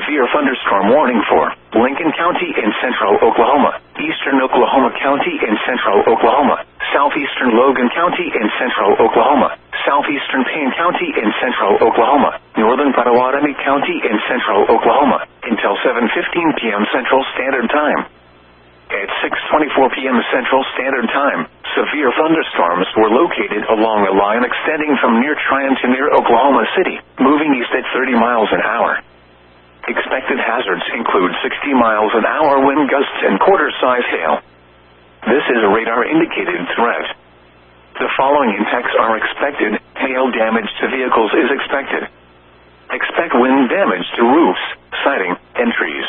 severe thunderstorm warning for Lincoln County in central Oklahoma, eastern Oklahoma County in central Oklahoma, southeastern Logan County in central Oklahoma, southeastern Payne County in central Oklahoma, northern Pottawatomie County in central Oklahoma, until 7:15 p.m. Central Standard Time. At 6:24 p.m. Central Standard Time, severe thunderstorms were located along a line extending from near Tryon to near Oklahoma City, moving east at 30 miles an hour. Expected hazards include 60 miles an hour wind gusts and quarter-size hail. This is a radar-indicated threat. The following impacts are expected. Hail damage to vehicles is expected. Expect wind damage to roofs, siding, and trees.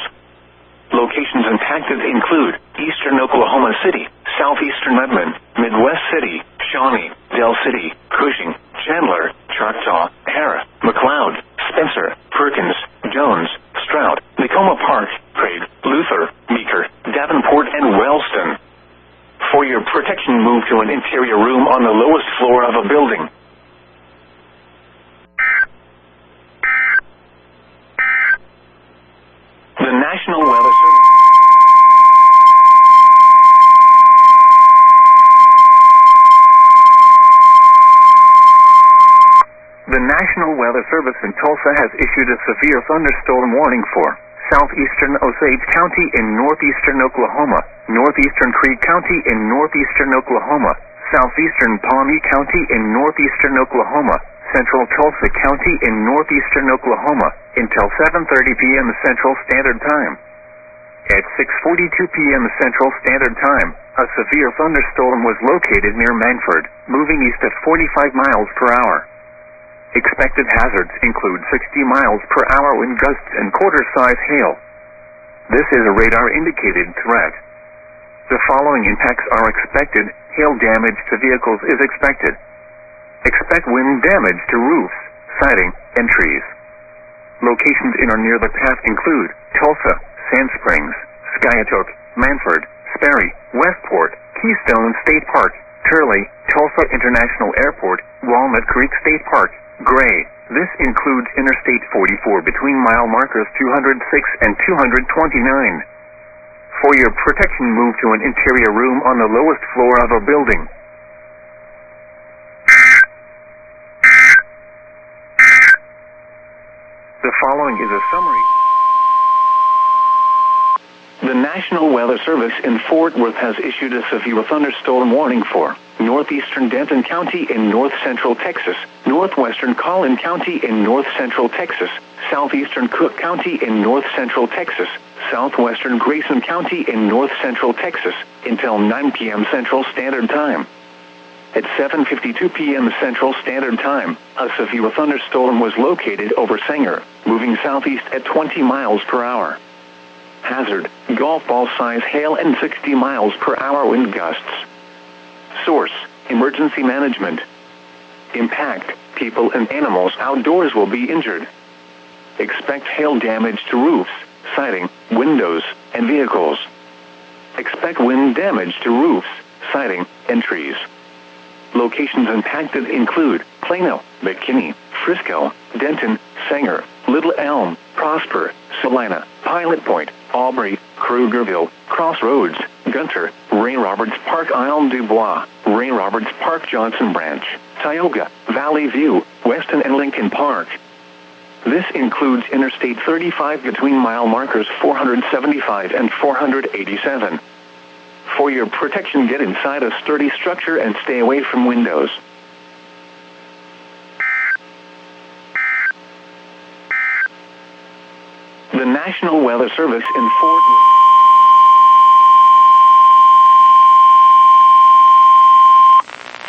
Locations impacted include eastern Oklahoma City, southeastern Edmond, Midwest City, Shawnee, Del City, Cushing, Chandler, Choctaw, Harrah, McLeod, Spencer, Perkins, Jones, Stroud, Tacoma Park, Craig, Luther, Meeker, Davenport, and Wellston. For your protection, move to an interior room on the lowest floor of a building. The National Weather Service. The National Weather Service in Tulsa has issued a severe thunderstorm warning for southeastern Osage County in northeastern Oklahoma, northeastern Creek County in northeastern Oklahoma, southeastern Pawnee County in northeastern Oklahoma, central Tulsa County in northeastern Oklahoma, until 7:30 p.m. Central Standard Time. At 6:42 p.m. Central Standard Time, a severe thunderstorm was located near Manford, moving east at 45 miles per hour. Expected hazards include 60 miles per hour wind gusts and quarter-size hail. This is a radar-indicated threat. The following impacts are expected. Hail damage to vehicles is expected. Expect wind damage to roofs, siding, and trees. Locations in or near the path include Tulsa, Sand Springs, Skiatook, Manford, Sperry, Westport, Keystone State Park, Turley, Tulsa International Airport, Walnut Creek State Park, Gray. This includes Interstate 44 between mile markers 206 and 229. For your protection, move to an interior room on the lowest floor of a building. The following is a summary. The National Weather Service in Fort Worth has issued a severe thunderstorm warning for northeastern Denton County in north-central Texas, northwestern Collin County in north-central Texas, southeastern Cook County in north-central Texas, southwestern Grayson County in north-central Texas, until 9 p.m. Central Standard Time. At 7:52 p.m. Central Standard Time, a severe thunderstorm was located over Sanger, moving southeast at 20 miles per hour. Hazard, golf ball size hail and 60 miles per hour wind gusts. Source, emergency management. Impact, people and animals outdoors will be injured. Expect hail damage to roofs, siding, windows, and vehicles. Expect wind damage to roofs, siding, and trees. Locations impacted include Plano, McKinney, Frisco, Denton, Sanger, Little Elm, Prosper, Salina, Pilot Point, Aubrey, Krugerville, Crossroads, Gunter, Ray Roberts Park, Isle du Bois, Ray Roberts Park, Johnson Branch, Tioga, Valley View, Weston, and Lincoln Park. This includes Interstate 35 between mile markers 475 and 487. For your protection, get inside a sturdy structure and stay away from windows. The National Weather Service in Fort Worth.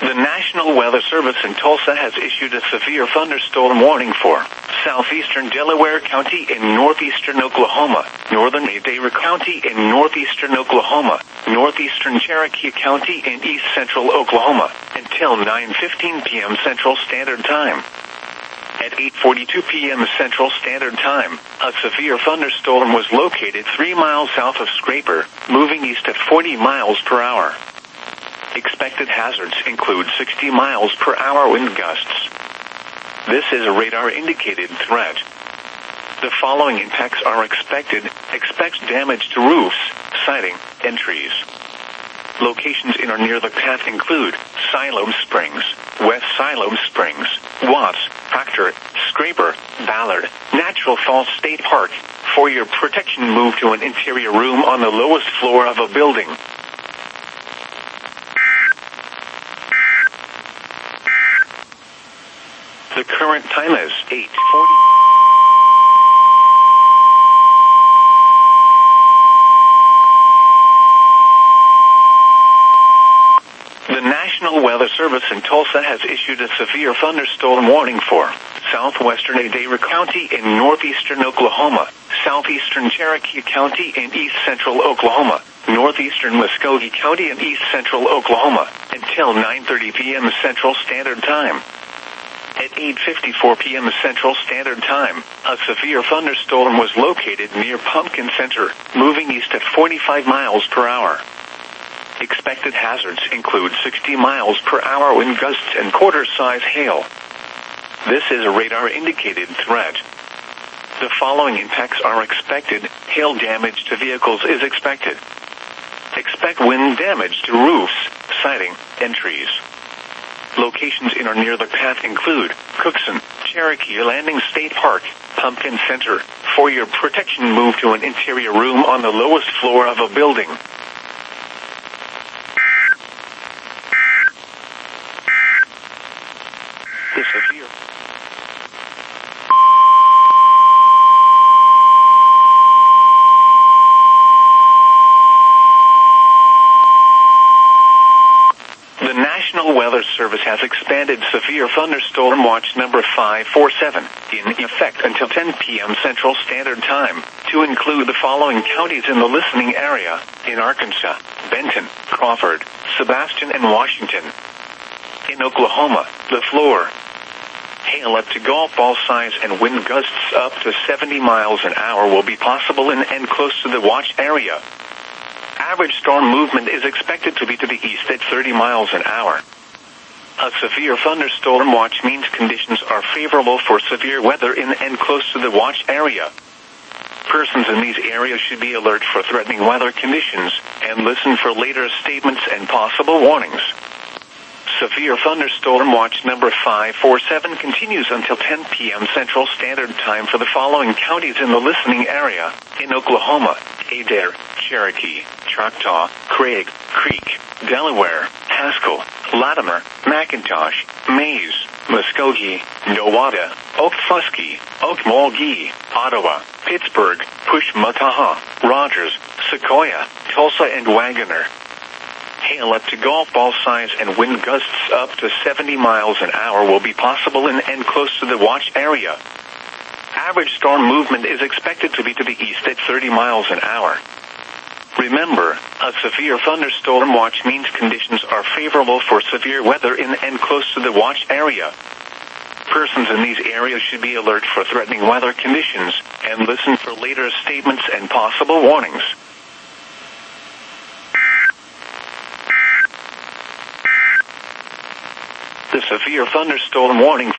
The National Weather Service in Tulsa has issued a severe thunderstorm warning for southeastern Delaware County in northeastern Oklahoma, northern Adair County in northeastern Oklahoma, northeastern Cherokee County in east central Oklahoma, until 9:15 p.m. Central Standard Time. At 8:42 p.m. Central Standard Time, a severe thunderstorm was located 3 miles south of Scraper, moving east at 40 miles per hour. Expected hazards include 60 miles per hour wind gusts. This is a radar-indicated threat. The following impacts are expected. Expect damage to roofs, siding, and trees. Locations in or near the path include Siloam Springs, West Siloam Springs, Watts, Proctor, Scraper, Ballard, Natural Falls State Park. For your protection, move to an interior room on the lowest floor of a building. The current time is 8:40. The National Weather Service in Tulsa has issued a severe thunderstorm warning for southwestern Adair County in northeastern Oklahoma, southeastern Cherokee County in east central Oklahoma, northeastern Muskogee County in east central Oklahoma, until 9:30 p.m. Central Standard Time. At 8:54 p.m. Central Standard Time, a severe thunderstorm was located near Pumpkin Center, moving east at 45 miles per hour. Expected hazards include 60 miles per hour wind gusts and quarter-size hail. This is a radar-indicated threat. The following impacts are expected. Hail damage to vehicles is expected. Expect wind damage to roofs, siding, and trees. Locations in or near the path include Cookson, Cherokee Landing State Park, Pumpkin Center. For your protection, move to an interior room on the lowest floor of a building. The severe The National Weather Service has expanded Severe Thunderstorm Watch number 547 in effect until 10 p.m. Central Standard Time to include the following counties in the listening area: in Arkansas, Benton, Crawford, Sebastian, and Washington. In Oklahoma, LaFleur. Hail up to golf ball size and wind gusts up to 70 miles an hour will be possible in and close to the watch area. Average storm movement is expected to be to the east at 30 miles an hour. A severe thunderstorm watch means conditions are favorable for severe weather in and close to the watch area. Persons in these areas should be alert for threatening weather conditions and listen for later statements and possible warnings. Severe Thunderstorm Watch number 547 continues until 10 p.m. Central Standard Time for the following counties in the listening area: in Oklahoma, Adair, Cherokee, Choctaw, Craig, Creek, Delaware, Haskell, Latimer, McIntosh, Mays, Muskogee, Nowata, Okfuskee, Okmulgee, Ottawa, Pittsburgh, Pushmataha, Rogers, Sequoia, Tulsa, and Wagoner. Hail up to golf ball size and wind gusts up to 70 miles an hour will be possible in and close to the watch area. Average storm movement is expected to be to the east at 30 miles an hour. Remember, a severe thunderstorm watch means conditions are favorable for severe weather in and close to the watch area. Persons in these areas should be alert for threatening weather conditions and listen for later statements and possible warnings. The severe thunderstorm warning